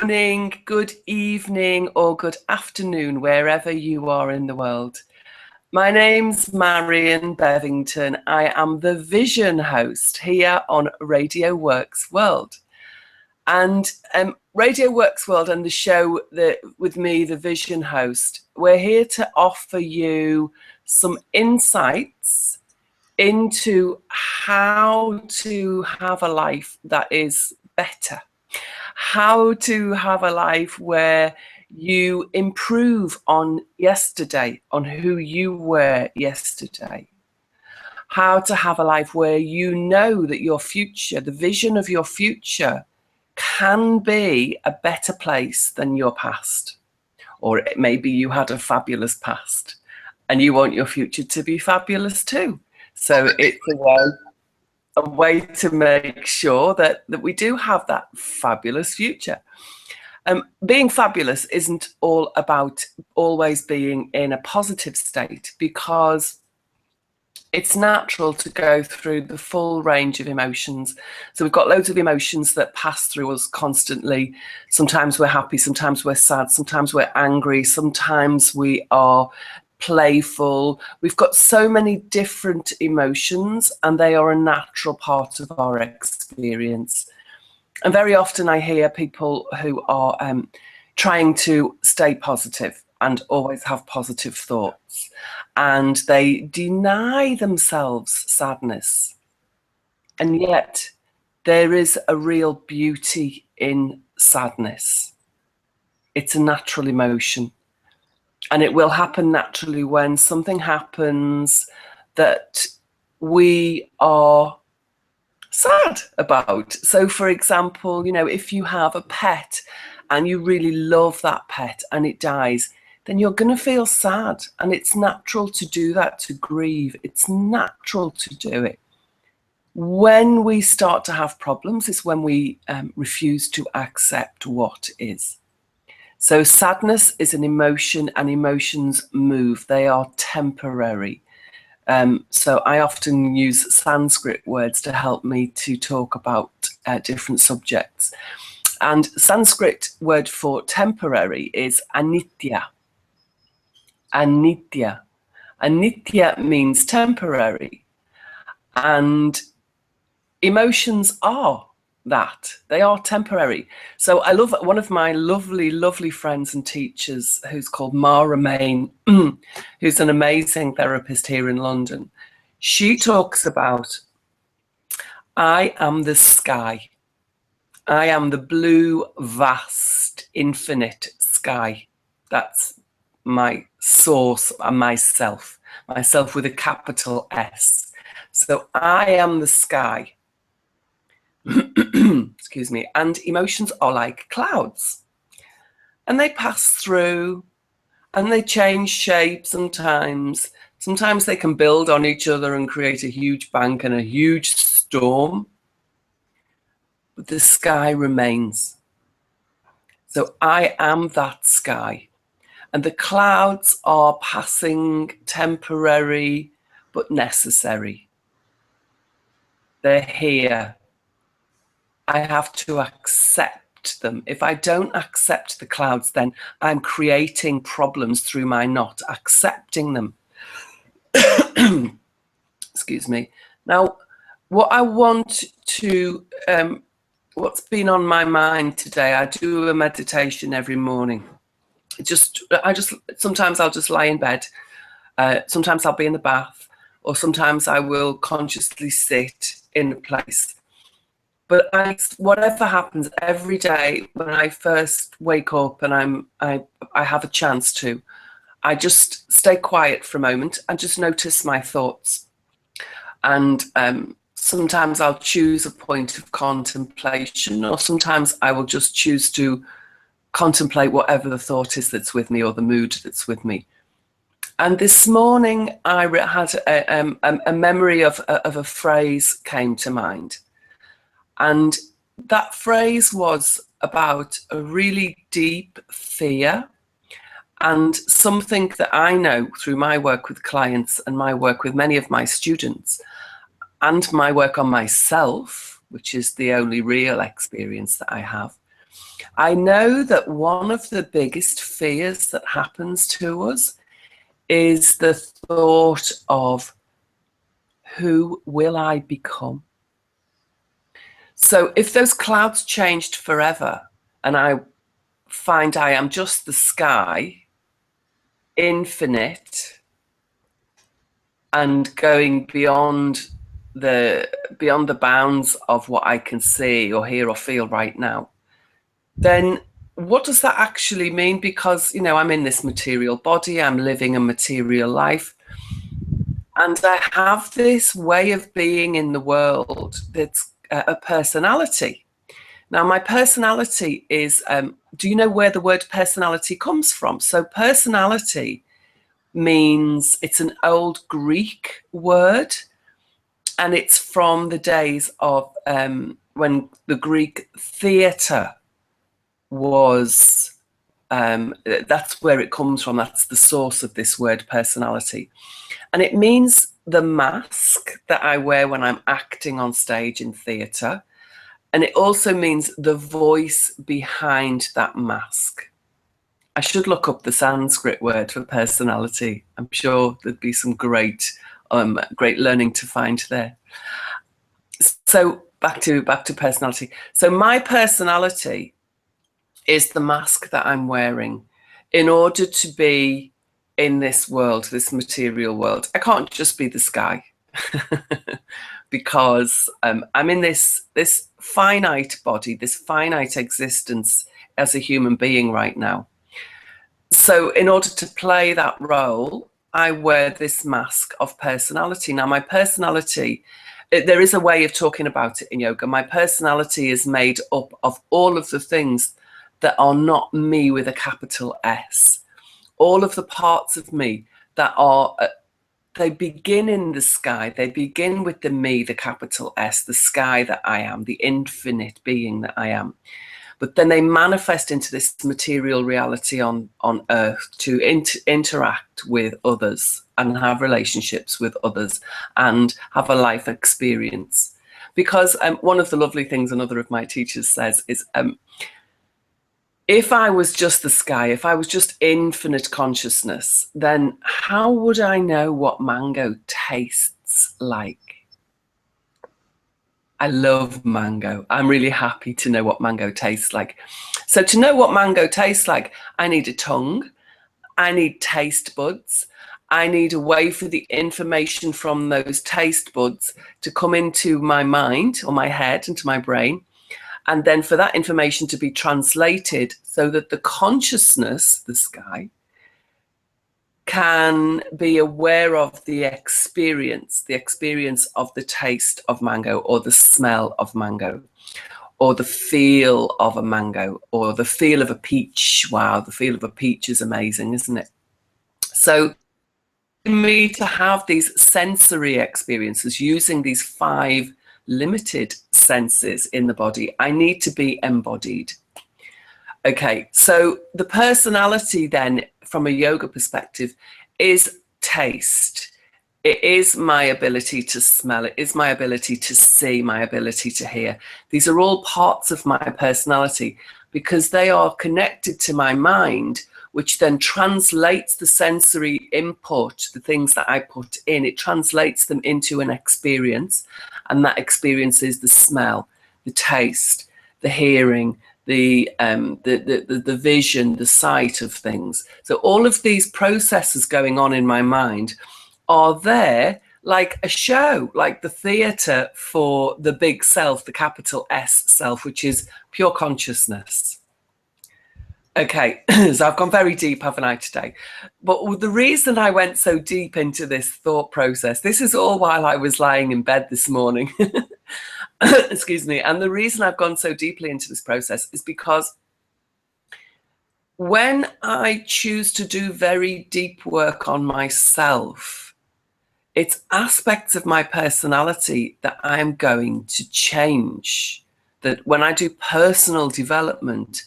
morning, good evening, or good afternoon, wherever you are in the world. My name's Marion Bevington. I am the Vision host here on Radio Works World. And Radio Works World and the show that with me, the Vision host, we're here to offer you some insights into how to have a life that is better. How to have a life where you improve on yesterday, on who you were yesterday. How to have a life where you know that your future, the vision of your future, can be a better place than your past. Or maybe you had a fabulous past and you want your future to be fabulous too. So it's a way to make sure that we do have that fabulous future. Being fabulous isn't all about always being in a positive state, because it's natural to go through the full range of emotions. So we've got loads of emotions that pass through us constantly. Sometimes we're happy, sometimes we're sad, sometimes we're angry, sometimes we are playful. We've got so many different emotions, and they are a natural part of our experience. And very often I hear people who are trying to stay positive and always have positive thoughts, and they deny themselves sadness. And yet there is a real beauty in sadness. It's a natural emotion. And it will happen naturally when something happens that we are sad about. So, for example, if you have a pet and you really love that pet and it dies, then you're going to feel sad. And it's natural to do that, to grieve. It's natural to do it. When we start to have problems is when we refuse to accept what is. So sadness is an emotion, and emotions move. They are temporary. So I often use Sanskrit words to help me to talk about different subjects. And Sanskrit word for temporary is anitya. Anitya. Anitya means temporary. And emotions are that. They are temporary. So I love one of my lovely friends and teachers, who's called Marion, who's an amazing therapist here in London. She talks about, I am the sky. I am the blue, vast, infinite sky. That's my source and myself with a capital S. So I am the sky. Excuse me. And emotions are like clouds, and they pass through and they change shape sometimes. Sometimes they can build on each other and create a huge bank and a huge storm, but the sky remains. So I am that sky, and the clouds are passing, temporary but necessary. They're here. I have to accept them. If I don't accept the clouds, then I'm creating problems through my not accepting them. Excuse me. Now, what I want to, what's been on my mind today, I do a meditation every morning. Sometimes I'll just lie in bed. Sometimes I'll be in the bath, or sometimes I will consciously sit in a place. But whatever happens every day, when I first wake up and I have a chance to, I just stay quiet for a moment and just notice my thoughts. And sometimes I'll choose a point of contemplation, or sometimes I will just choose to contemplate whatever the thought is that's with me, or the mood that's with me. And this morning I had a memory of a phrase came to mind. And that phrase was about a really deep fear, and something that I know through my work with clients and my work with many of my students and my work on myself, which is the only real experience that I have, I know that one of the biggest fears that happens to us is the thought of, who will I become? So if those clouds changed forever and I find I am just the sky, infinite, and going beyond the bounds of what I can see or hear or feel right now, then what does that actually mean? Because, you know, I'm in this material body, I'm living a material life, and I have this way of being in the world that's a personality. Now, my personality is, do you know where the word personality comes from? So personality means, it's an old Greek word, and it's from the days of when the Greek theatre was, that's where it comes from. That's the source of this word personality. And it means the mask that I wear when I'm acting on stage in theatre. And it also means the voice behind that mask. I should look up the Sanskrit word for personality. I'm sure there'd be some great learning to find there. So back to personality. So my personality is the mask that I'm wearing in order to be in this world, this material world. I can't just be the sky because I'm in this finite body, this finite existence as a human being right now. So in order to play that role, I wear this mask of personality. Now, my personality, there is a way of talking about it in yoga. My personality is made up of all of the things that are not me with a capital S. All of the parts of me that are, they begin in the sky. They begin with the me, the capital S, the sky that I am, the infinite being that I am. But then they manifest into this material reality on earth to interact with others and have relationships with others and have a life experience. Because one of the lovely things another of my teachers says is, if I was just the sky, if I was just infinite consciousness, then how would I know what mango tastes like? I love mango. I'm really happy to know what mango tastes like. So to know what mango tastes like, I need a tongue, I need taste buds, I need a way for the information from those taste buds to come into my mind or my head, into my brain, and then for that information to be translated so that the consciousness, the sky, can be aware of the experience of the taste of mango, or the smell of mango, or the feel of a mango, or the feel of a peach. Wow, the feel of a peach is amazing, isn't it? So for me to have these sensory experiences using these 5 limited senses in the body, I need to be embodied. Okay, so the personality then, from a yoga perspective, is taste. It is my ability to smell. It is my ability to see, my ability to hear. These are all parts of my personality because they are connected to my mind, which then translates the sensory input, the things that I put in, it translates them into an experience. And that experience is the smell, the taste, the hearing, the vision, the sight of things. So all of these processes going on in my mind are there like a show, like the theatre for the big self, the capital S self, which is pure consciousness. Okay, so I've gone very deep, haven't I, today? But the reason I went so deep into this thought process, this is all while I was lying in bed this morning. Excuse me. And the reason I've gone so deeply into this process is because when I choose to do very deep work on myself, it's aspects of my personality that I'm going to change. That when I do personal development,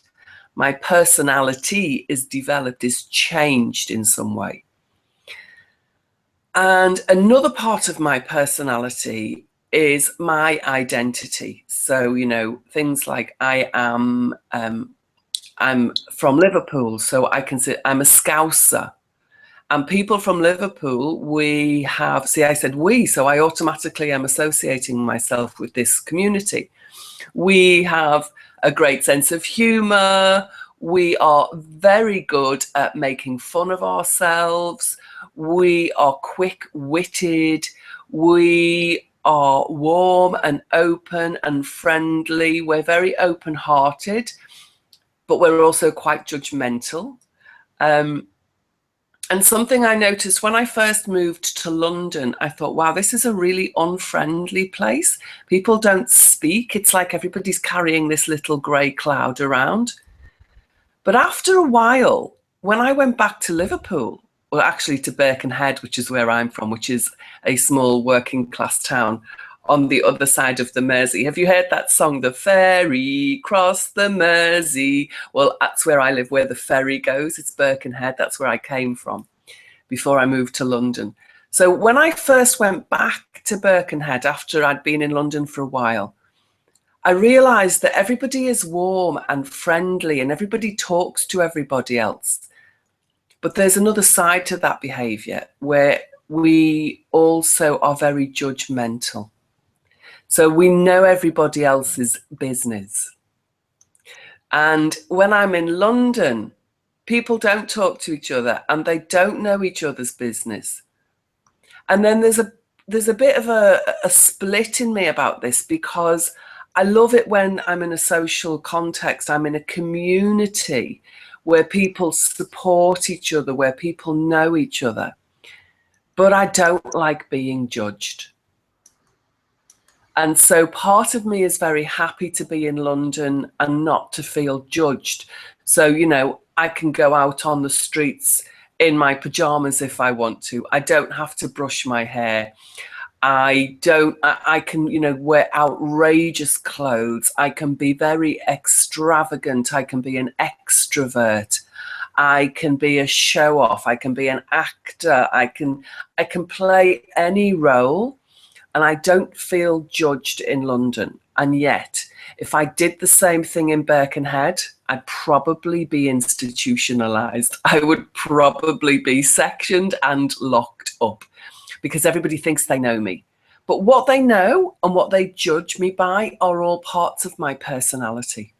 my personality is developed, is changed in some way. And another part of my personality is my identity. So, you know, things like I'm from Liverpool, so I can say I'm a Scouser. And people from Liverpool, we have, see, I said we, so I automatically am associating myself with this community. We have a great sense of humour. We are very good at making fun of ourselves. We are quick-witted. We are warm and open and friendly. We're very open-hearted, but we're also quite judgmental. And something I noticed when I first moved to London, I thought, wow, this is a really unfriendly place. People don't speak. It's like everybody's carrying this little grey cloud around. But after a while, when I went back to Liverpool, well, actually to Birkenhead, which is where I'm from, which is a small working class town on the other side of the Mersey. Have you heard that song, The Ferry Crossed the Mersey? Well, that's where I live, where the ferry goes. It's Birkenhead. That's where I came from before I moved to London. So when I first went back to Birkenhead after I'd been in London for a while, I realised that everybody is warm and friendly and everybody talks to everybody else. But there's another side to that behaviour where we also are very judgmental. So we know everybody else's business. And when I'm in London, people don't talk to each other and they don't know each other's business. And then there's a bit of a split in me about this, because I love it when I'm in a social context, I'm in a community where people support each other, where people know each other. But I don't like being judged. And so part of me is very happy to be in London and not to feel judged. So, you know, I can go out on the streets in my pajamas if I want to. I don't have to brush my hair. I can, you know, wear outrageous clothes. I can be very extravagant. I can be an extrovert. I can be a show off. I can be an actor. I can play any role. And I don't feel judged in London. And yet, if I did the same thing in Birkenhead, I'd probably be institutionalized. I would probably be sectioned and locked up, because everybody thinks they know me. But what they know and what they judge me by are all parts of my personality.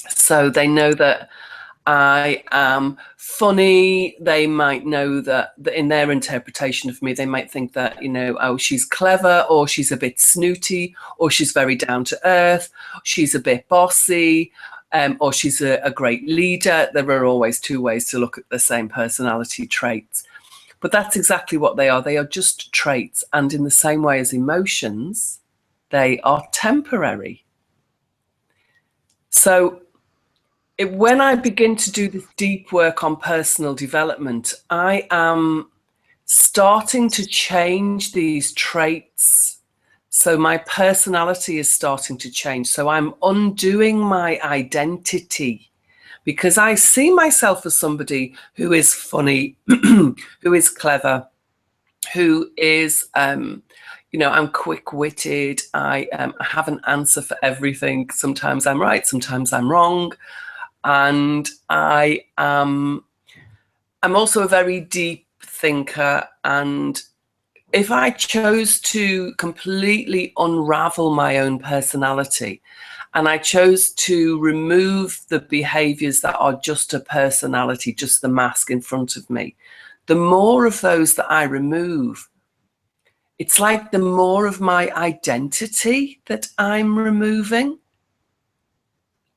So they know that I am funny. They might know that in their interpretation of me, they might think that, you know, oh, she's clever, or she's a bit snooty, or she's very down to earth, she's a bit bossy, or she's a great leader. There are always two ways to look at the same personality traits. But that's exactly what they are. They are just traits. And in the same way as emotions, they are temporary. So when I begin to do this deep work on personal development, I am starting to change these traits. So my personality is starting to change. So I'm undoing my identity, because I see myself as somebody who is funny, who is clever, who is, you know, I'm quick-witted. I have an answer for everything. Sometimes I'm right, sometimes I'm wrong. And I'm also a very deep thinker. And if I chose to completely unravel my own personality, and I chose to remove the behaviors that are just a personality, just the mask in front of me, the more of those that I remove, it's like the more of my identity that I'm removing.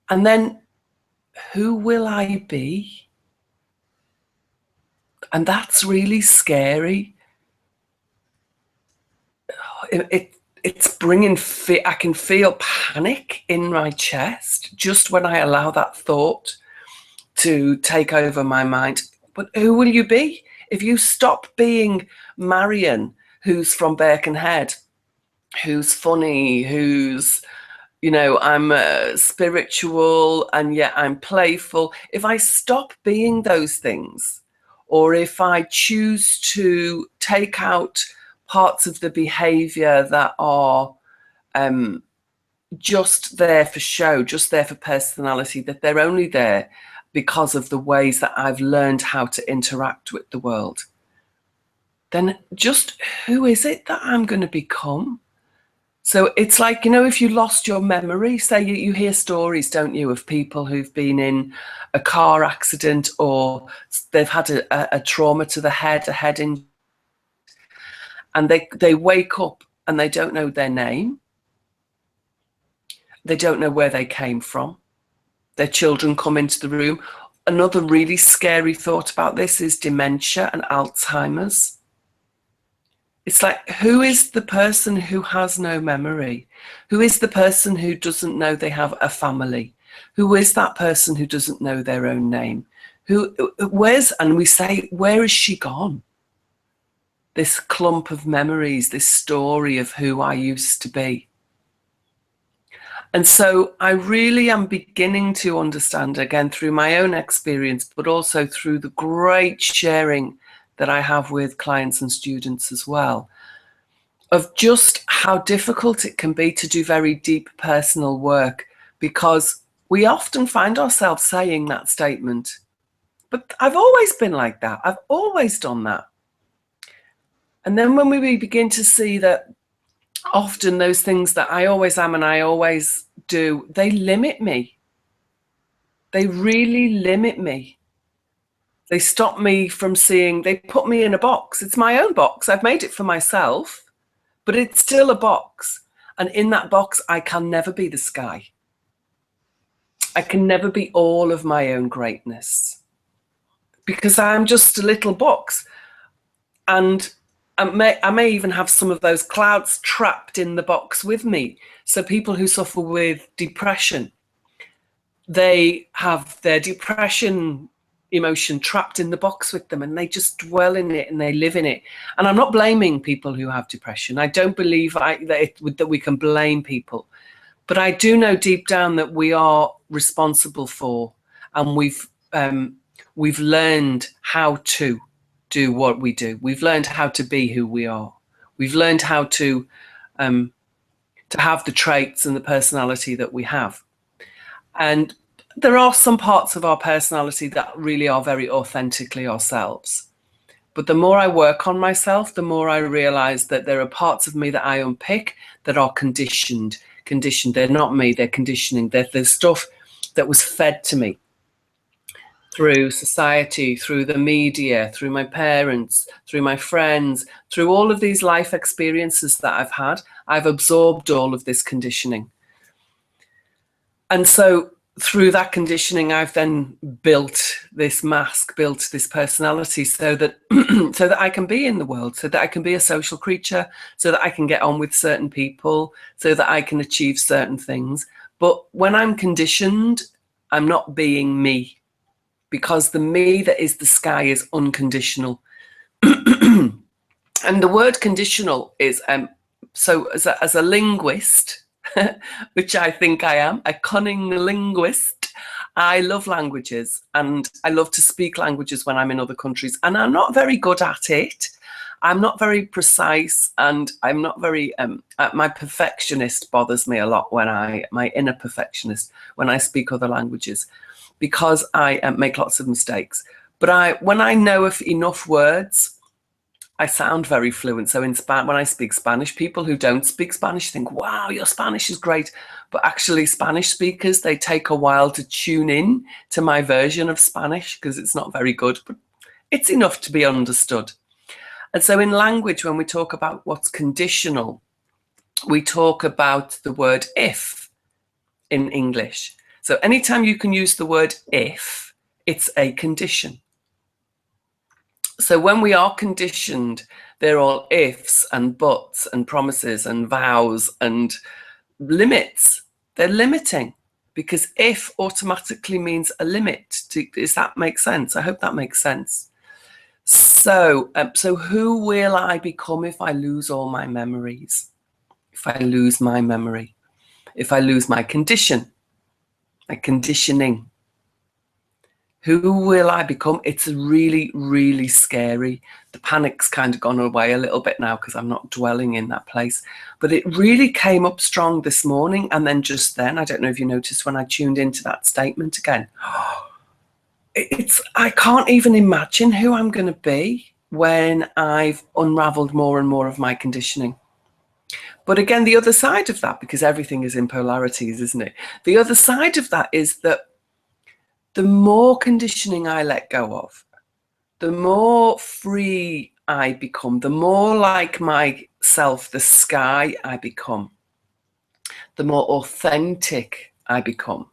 And then who will I be? And that's really scary. It's bringing fear. I can feel panic in my chest just when I allow that thought to take over my mind. But who will you be? If you stop being Marion, who's from Birkenhead, who's funny, who's, you know, I'm spiritual and yet I'm playful. If I stop being those things, or if I choose to take out parts of the behavior that are just there for show, just there for personality, that they're only there because of the ways that I've learned how to interact with the world, then just who is it that I'm going to become? So it's like, you know, if you lost your memory, say you hear stories, don't you, of people who've been in a car accident, or they've had a trauma to the head, a head injury, and they wake up and they don't know their name. They don't know where they came from. Their children come into the room. Another really scary thought about this is dementia and Alzheimer's. It's like, who is the person who has no memory? Who is the person who doesn't know they have a family? Who is that person who doesn't know their own name? And we say, where is she gone? This clump of memories, this story of who I used to be. And so I really am beginning to understand, again, through my own experience, but also through the great sharing that I have with clients and students as well, of just how difficult it can be to do very deep personal work, because we often find ourselves saying that statement, but I've always been like that. I've always done that. And then when we begin to see that often those things that I always am and I always do, they limit me. They really limit me. They stop me from seeing, they put me in a box. It's my own box. I've made it for myself, but it's still a box. And in that box, I can never be the sky. I can never be all of my own greatness, because I'm just a little box. And I may even have some of those clouds trapped in the box with me. So people who suffer with depression, they have their depression emotion trapped in the box with them, and they just dwell in it and they live in it. And I'm not blaming people who have depression. I don't believe that we can blame people. But I do know deep down that we are responsible for, and we've learned how to do what we do. We've learned how to be who we are. We've learned how to have the traits and the personality that we have. And there are some parts of our personality that really are very authentically ourselves. But the more I work on myself, the more I realize that there are parts of me that I unpick that are conditioned. They're not me, they're conditioning. There's stuff that was fed to me through society, through the media, through my parents, through my friends, through all of these life experiences that I've had. I've absorbed all of this conditioning. And so through that conditioning, I've then built this mask, built this personality, so that so that I can be in the world, so that I can be a social creature, so that I can get on with certain people, so that I can achieve certain things. But when I'm conditioned, I'm not being me, because the me that is the sky is unconditional. And the word conditional is, so as a linguist, which I think I am, a cunning linguist, I love languages, and I love to speak languages when I'm in other countries, and I'm not very good at it. I'm not very precise, and I'm not very, my perfectionist bothers me a lot my inner perfectionist, when I speak other languages, because I make lots of mistakes. But when I know enough words, I sound very fluent. So when I speak Spanish, people who don't speak Spanish think, wow, your Spanish is great. But actually, Spanish speakers, they take a while to tune in to my version of Spanish, because it's not very good, but it's enough to be understood. And so in language, when we talk about what's conditional, we talk about the word if in English. So anytime you can use the word if, it's a condition. So when we are conditioned, they're all ifs and buts and promises and vows and limits. They're limiting, because if automatically means a limit. Does that make sense? I hope that makes sense. So who will I become if I lose all my memories? If I lose my memory? If I lose my conditioning? Who will I become? It's really, really scary. The panic's kind of gone away a little bit now because I'm not dwelling in that place. But it really came up strong this morning. And then just then, I don't know if you noticed when I tuned into that statement again, I can't even imagine who I'm going to be when I've unraveled more and more of my conditioning. But again, the other side of that, because everything is in polarities, isn't it? The other side of that is that the more conditioning I let go of, the more free I become, the more like myself, the sky I become, the more authentic I become,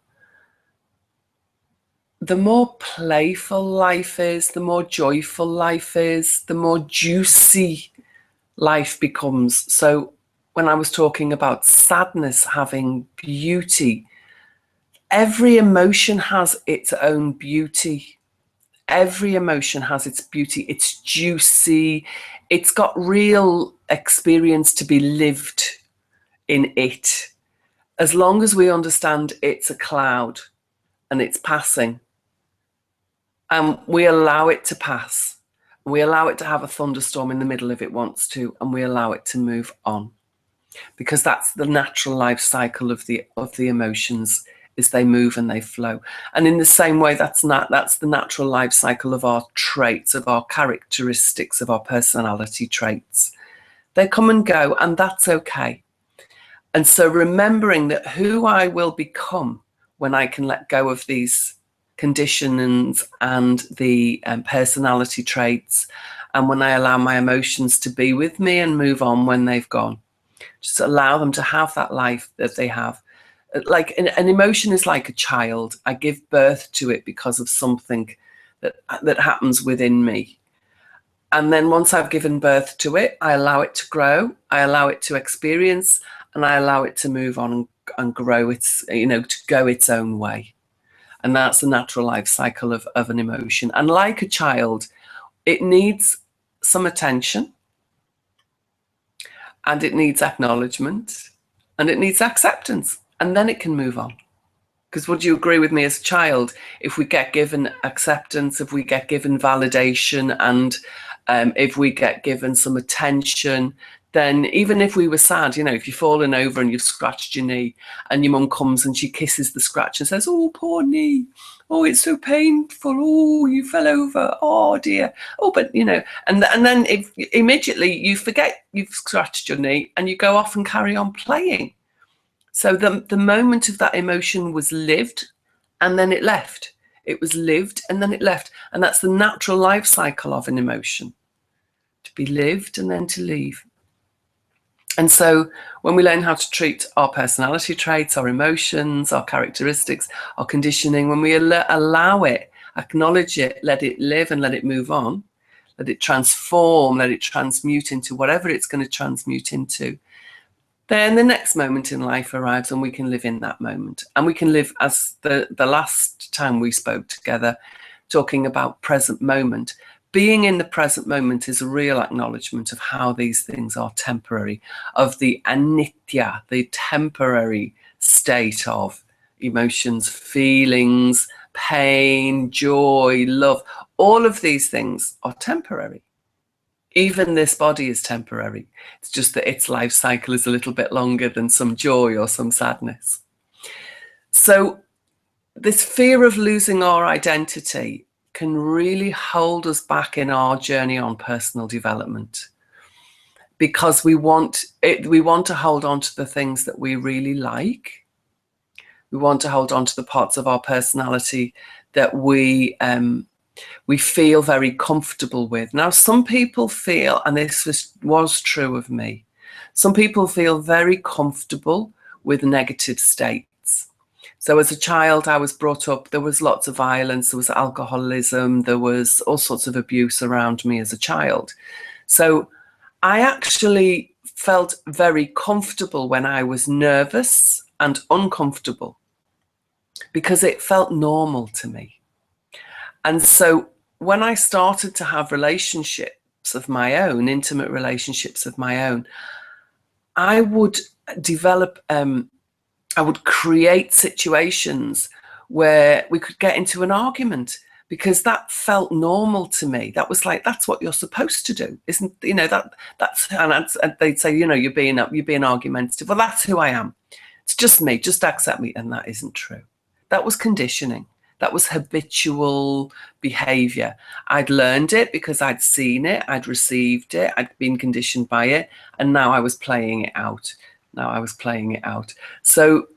the more playful life is, the more joyful life is, the more juicy life becomes. So when I was talking about sadness having beauty, every emotion has its own beauty. Every emotion has its beauty. It's juicy. It's got real experience to be lived in it. As long as we understand it's a cloud and it's passing, and we allow it to pass, we allow it to have a thunderstorm in the middle if it wants to, and we allow it to move on, because that's the natural life cycle of the emotions, is they move and they flow. And in the same way, that's the natural life cycle of our traits, of our characteristics, of our personality traits. They come and go, and that's okay. And so remembering that who I will become when I can let go of these conditions and the personality traits, and when I allow my emotions to be with me and move on when they've gone, just allow them to have that life that they have. Like an emotion is like a child. I give birth to it because of something that happens within me. And then once I've given birth to it, I allow it to grow, I allow it to experience, and I allow it to move on and grow its, to go its own way. And that's the natural life cycle of an emotion. And like a child, it needs some attention, and it needs acknowledgement, and it needs acceptance, and then it can move on. Because would you agree with me, as a child, if we get given acceptance, if we get given validation, and if we get given some attention, then even if we were sad, if you've fallen over and you've scratched your knee, and your mum comes and she kisses the scratch and says, "Oh, poor knee. Oh, it's so painful. Oh, you fell over. Oh, dear. Oh," but, and then if immediately you forget you've scratched your knee and you go off and carry on playing. So the moment of that emotion was lived, and then it left. It was lived and then it left. And that's the natural life cycle of an emotion, to be lived and then to leave. And so when we learn how to treat our personality traits, our emotions, our characteristics, our conditioning, when we allow it, acknowledge it, let it live and let it move on, let it transform, let it transmute into whatever it's going to transmute into, then the next moment in life arrives, and we can live in that moment. And we can live, as the last time we spoke together, talking about present moment. Being in the present moment is a real acknowledgement of how these things are temporary, of the anitya, the temporary state of emotions, feelings, pain, joy, love. All of these things are temporary. Even this body is temporary. It's just that its life cycle is a little bit longer than some joy or some sadness. So this fear of losing our identity can really hold us back in our journey on personal development, because we want to hold on to the things that we really like. We want to hold on to the parts of our personality that we feel very comfortable with. Now, some people feel, and this was true of me, some people feel very comfortable with negative states. So as a child, I was brought up, there was lots of violence, there was alcoholism, there was all sorts of abuse around me as a child. So I actually felt very comfortable when I was nervous and uncomfortable, because it felt normal to me. And so when I started to have relationships of my own, intimate relationships of my own, I would develop, I would create situations where we could get into an argument because that felt normal to me. That was like, that's what you're supposed to do, isn't, you know, and they'd say, you know, you're being argumentative. Well, that's who I am. It's just me, just accept me. And that isn't true. That was conditioning. That was habitual behavior. I'd learned it because I'd seen it, I'd received it, I'd been conditioned by it, and now I was playing it out. So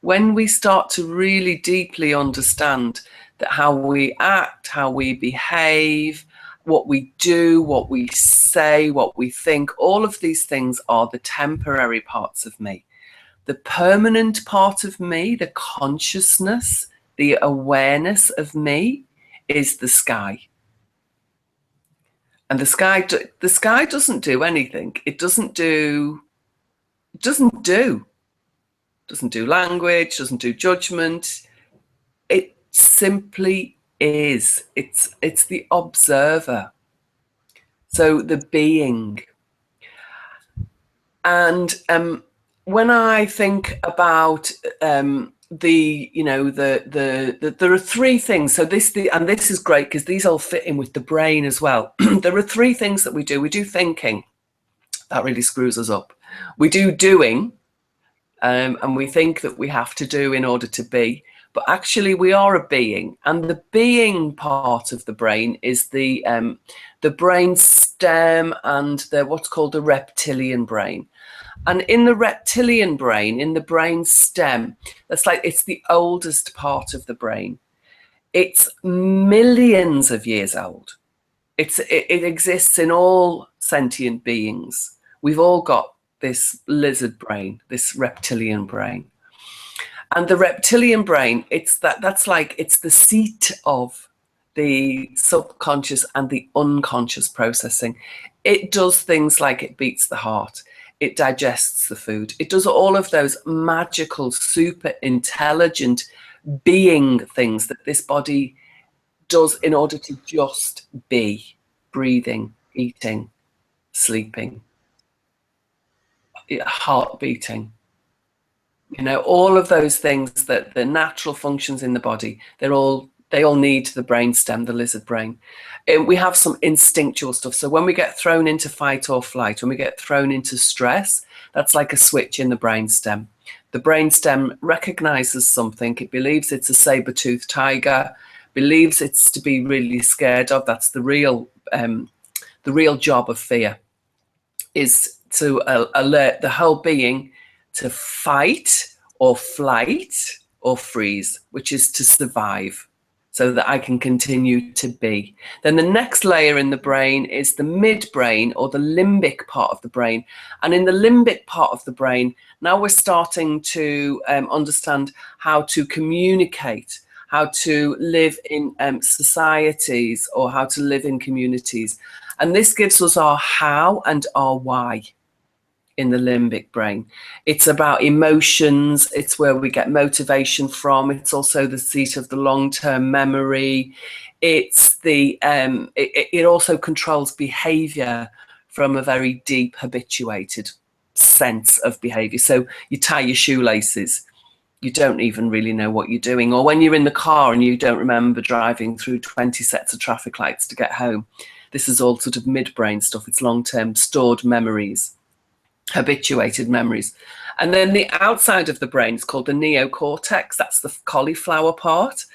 when we start to really deeply understand that how we act, how we behave, what we do, what we say, what we think, all of these things are the temporary parts of me. The permanent part of me, the consciousness, the awareness of me, is the sky. And the sky doesn't do anything. It doesn't do language, doesn't do judgment. It simply is. It's the observer. So the being. And when I think about there are three things. So this is great because these all fit in with the brain as well. There are three things that we do. We do thinking. That really screws us up. We do doing, and we think that we have to do in order to be. But actually, we are a being, and the being part of the brain is the brain stem and what's called the reptilian brain. And in the reptilian brain, in the brain stem, it's the oldest part of the brain. It's millions of years old. It exists in all sentient beings. We've all got this lizard brain, this reptilian brain. And the reptilian brain, it's the seat of the subconscious and the unconscious processing. It does things like it beats the heart. It digests the food. It does all of those magical, super intelligent being things that this body does in order to just be, breathing, eating, sleeping, heart beating. You know, all of those things that the natural functions in the body, they all need the brainstem, the lizard brain. And we have some instinctual stuff. So when we get thrown into fight or flight, when we get thrown into stress, that's like a switch in the brainstem. The brainstem recognizes something. It believes it's a saber-toothed tiger, believes it's to be really scared of. That's the real job of fear, is to alert the whole being to fight or flight or freeze, which is to survive, so that I can continue to be. Then the next layer in the brain is the midbrain, or the limbic part of the brain. And in the limbic part of the brain, now we're starting to understand how to communicate, how to live in societies, or how to live in communities. And this gives us our how and our why. In the limbic brain, it's about emotions. It's where we get motivation from. It's also the seat of the long-term memory. It's it also controls behavior from a very deep habituated sense of behavior. So you tie your shoelaces, you don't even really know what you're doing. Or when you're in the car and you don't remember driving through 20 sets of traffic lights to get home. This is all sort of midbrain stuff. It's long-term stored memories, habituated memories. And then the outside of the brain is called the neocortex. That's the cauliflower part.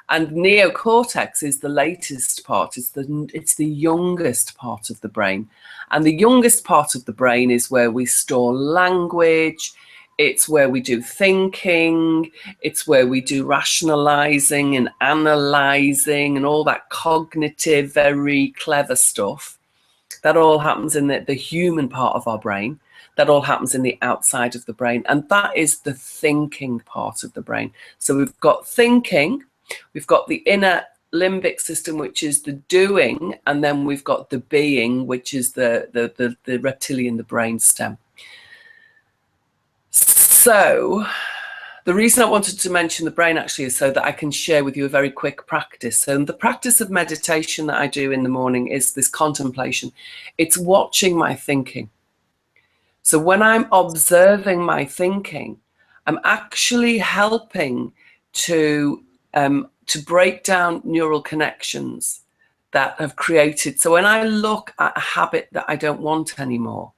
And neocortex is the latest part. It's the youngest part of the brain. And the youngest part of the brain is where we store language. It's where we do thinking. It's where we do rationalizing and analyzing and all that cognitive, very clever stuff. That all happens in the human part of our brain. That all happens in the outside of the brain. And that is the thinking part of the brain. So we've got thinking, we've got the inner limbic system, which is the doing, and then we've got the being, which is the reptilian, the brain stem. So the reason I wanted to mention the brain actually is so that I can share with you a very quick practice. So the practice of meditation that I do in the morning is this contemplation. It's watching my thinking. So when I'm observing my thinking, I'm actually helping to to break down neural connections that have created. So when I look at a habit that I don't want anymore,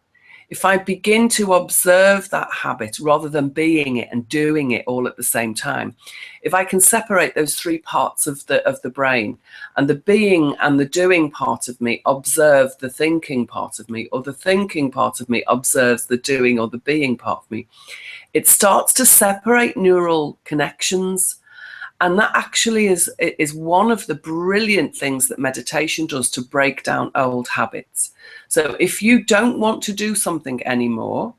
if I begin to observe that habit rather than being it and doing it all at the same time, if I can separate those three parts of the brain, and the being and the doing part of me observe the thinking part of me, or the thinking part of me observes the doing or the being part of me, it starts to separate neural connections. And that actually is one of the brilliant things that meditation does to break down old habits. So if you don't want to do something anymore,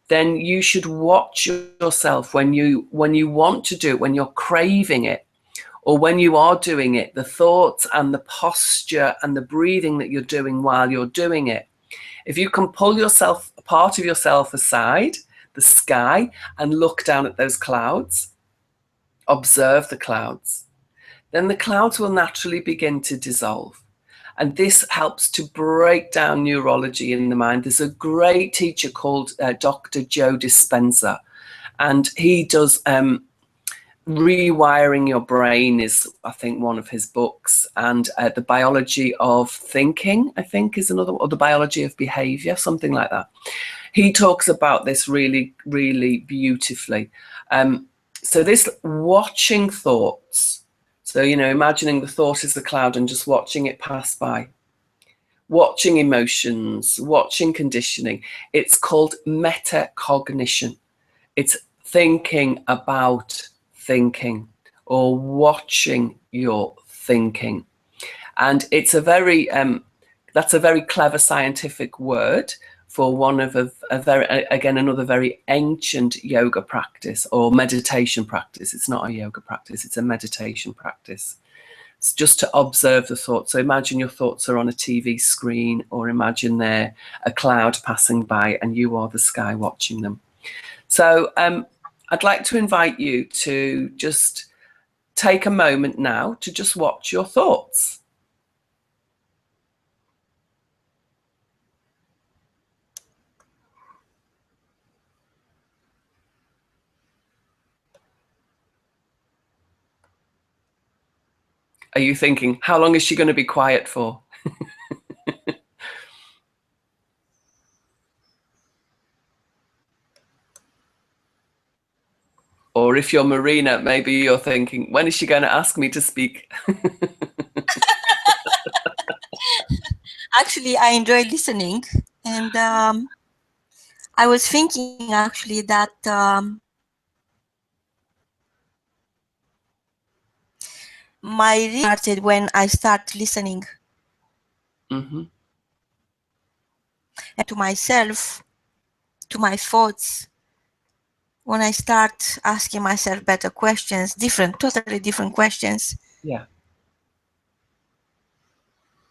then you should watch yourself when you want to do it, when you're craving it, or when you are doing it, the thoughts and the posture and the breathing that you're doing while you're doing it. If you can pull yourself, part of yourself aside, the sky, and look down at those clouds, observe the clouds, then the clouds will naturally begin to dissolve. And this helps to break down neurology in the mind. There's a great teacher called Dr. Joe Dispenza, and he does Rewiring Your Brain is, I think, one of his books, and The Biology of Thinking, I think, is another, or The Biology of Behavior, something like that. He talks about this really, really beautifully. So this watching thoughts, so, you know, imagining the thought is the cloud and just watching it pass by, watching emotions, watching conditioning, it's called metacognition. It's thinking about thinking, or watching your thinking. And it's a very, that's a very clever scientific word for one of a very, again, another very ancient yoga practice or meditation practice. It's not a yoga practice, it's a meditation practice. It's just to observe the thoughts. So imagine your thoughts are on a TV screen, or imagine they're a cloud passing by and you are the sky watching them. So I'd like to invite you to just take a moment now to just watch your thoughts. Are you thinking, how long is she going to be quiet for? Or if you're Marina, maybe you're thinking, when is she going to ask me to speak? Actually, I enjoy listening, and I was thinking actually that my reading started when I start listening to myself, to my thoughts, when I start asking myself better questions, totally different questions. Yeah.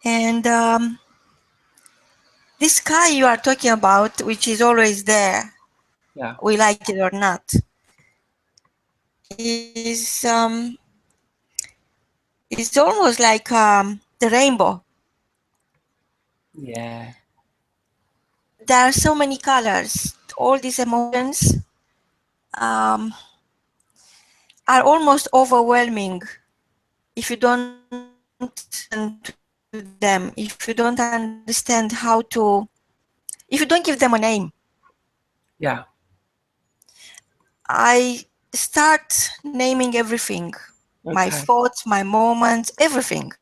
And this sky you are talking about, which is always there, Yeah. we like it or not, is it's almost like the rainbow. Yeah. There are so many colors. All these emotions are almost overwhelming if you don't listen to them, if you don't understand how to, if you don't give them a name. Yeah. I start naming everything. Okay. My thoughts, my moments, everything.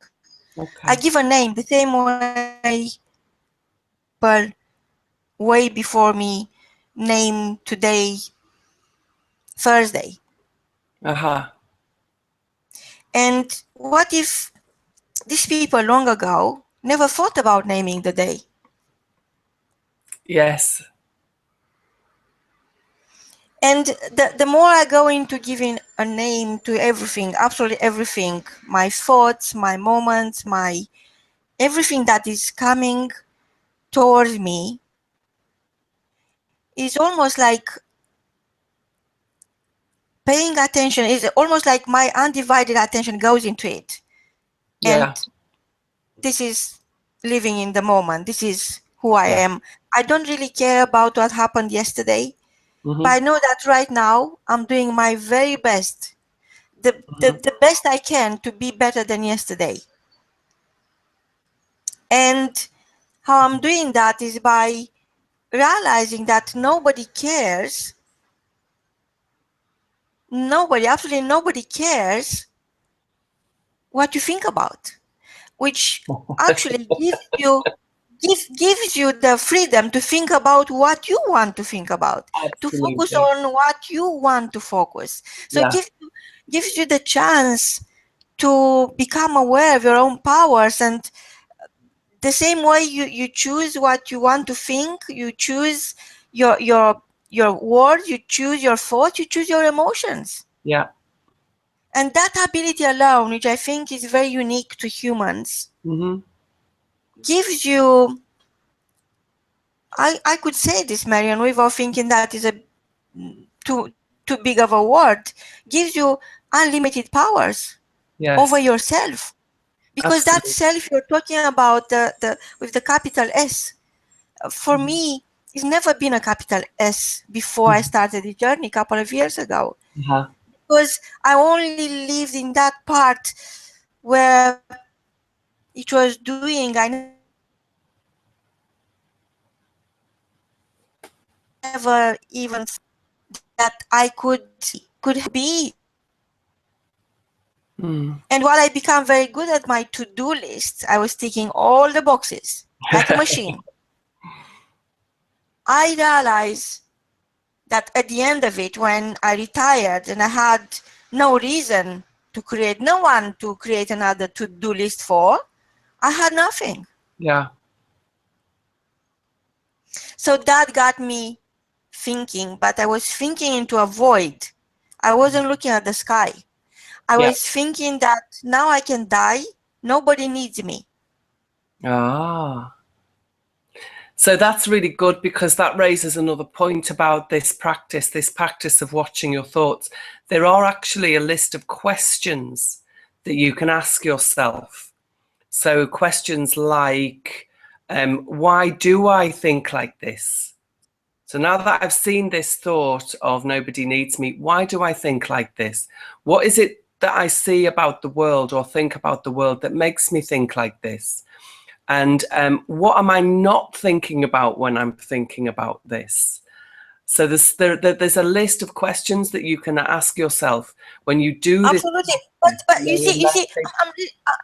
Okay. I give a name the same way people way before me name today Thursday. And what if these people long ago never thought about naming the day? Yes. And the more I go into giving a name to everything, absolutely everything, my thoughts, my moments, my everything that is coming towards me, is almost like paying attention. Is almost like my undivided attention goes into it. Yeah. And this is living in the moment. This is who I am. I don't really care about what happened yesterday, but I know that right now I'm doing my very best the best I can to be better than yesterday. And how I'm doing that is by realizing that nobody cares. Nobody, absolutely nobody cares what you think about, which actually gives you the freedom to think about what you want to think about, to focus Absolutely. on what you want to focus. So Yeah. it gives you the chance to become aware of your own powers, and the same way you choose what you want to think, you choose your words, you choose your thoughts, you choose your emotions. Yeah. And that ability alone, which I think is very unique to humans, gives you, I could say this, Marion, without thinking that is a too big of a word, gives you unlimited powers over yourself. Because that Absolutely. self you're talking about, with the capital S, for me, it's never been a capital S before I started the journey a couple of years ago. Because I only lived in that part where it was doing, I never even that I could be. And while I became very good at my to-do list, I was ticking all the boxes like a machine. I realized that at the end of it, when I retired and I had no reason to create, no one to create another to-do list for, I had nothing. Yeah. So that got me thinking, but I was thinking into a void. I wasn't looking at the sky. I was thinking that now I can die. Nobody needs me. So that's really good, because that raises another point about this practice of watching your thoughts. There are actually a list of questions that you can ask yourself. So questions like, why do I think like this? So now that I've seen this thought of nobody needs me, why do I think like this? What is it that I see about the world or think about the world that makes me think like this? And what am I not thinking about when I'm thinking about this? So there's a list of questions that you can ask yourself when you do this. Absolutely, but you see,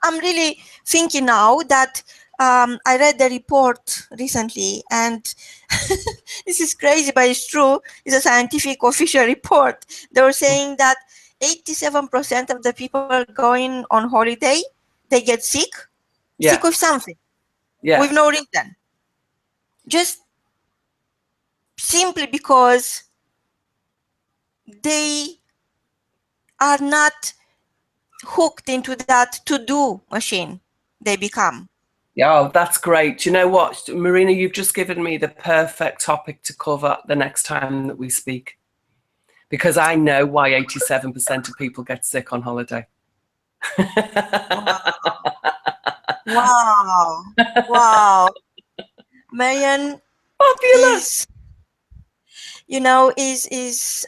I'm really thinking now that I read the report recently, and this is crazy, but it's true. It's a scientific official report. They were saying that 87% of the people going on holiday, they get sick with something, with no reason, just simply because they are not hooked into that to-do machine they become. Yeah, that's great. You know what, Marina, you've just given me the perfect topic to cover the next time that we speak, because I know why 87% of people get sick on holiday. Wow. Wow. Marion Fabulous. is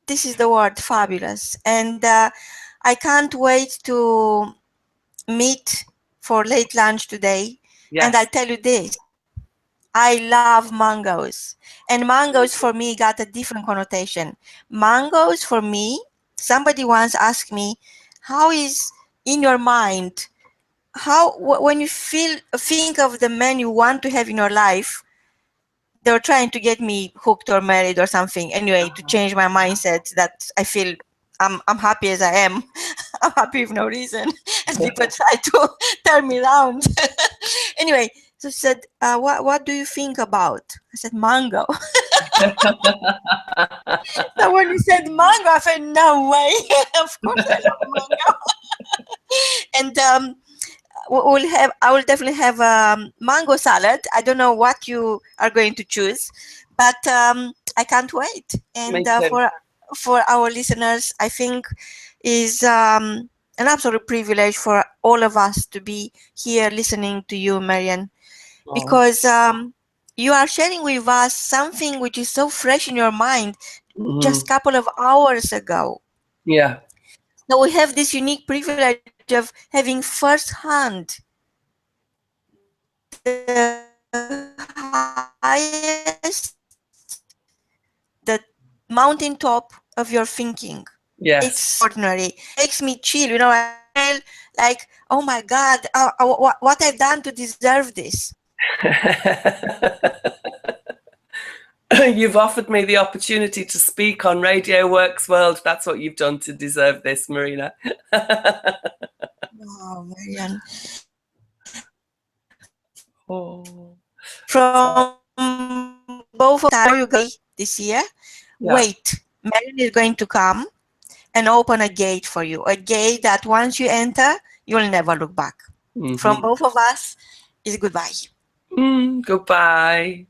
this is the word, fabulous. And I can't wait to meet for late lunch today. And I tell you this, I love mangoes. And mangoes for me got a different connotation. Mangoes for me, somebody once asked me, how is in your mind, when you think of the man you want to have in your life, they were trying to get me hooked or married or something. Anyway, to change my mindset that I feel I'm happy as I am. I'm happy with no reason. And people try to turn me around. Anyway, so said, what do you think about? I said, mango. So when you said mango, I said, no way. Of course I love mango. And I will definitely have mango salad. I don't know what you are going to choose, but I can't wait. And for our listeners, I think is an absolute privilege for all of us to be here listening to you, Marion, because you are sharing with us something which is so fresh in your mind just a couple of hours ago. So we have this unique privilege of having firsthand the highest, the mountaintop of your thinking. Yes. It's extraordinary. Makes me chill. You know, I feel like, oh my God, what I've done to deserve this. You've offered me the opportunity to speak on Radio Works World. That's what you've done to deserve this, Marina. Wow, Marion. Oh. From both of you guys this year, Yeah. wait, Marion is going to come and open a gate for you. A gate that once you enter, you'll never look back. Mm-hmm. From both of us is goodbye. Goodbye.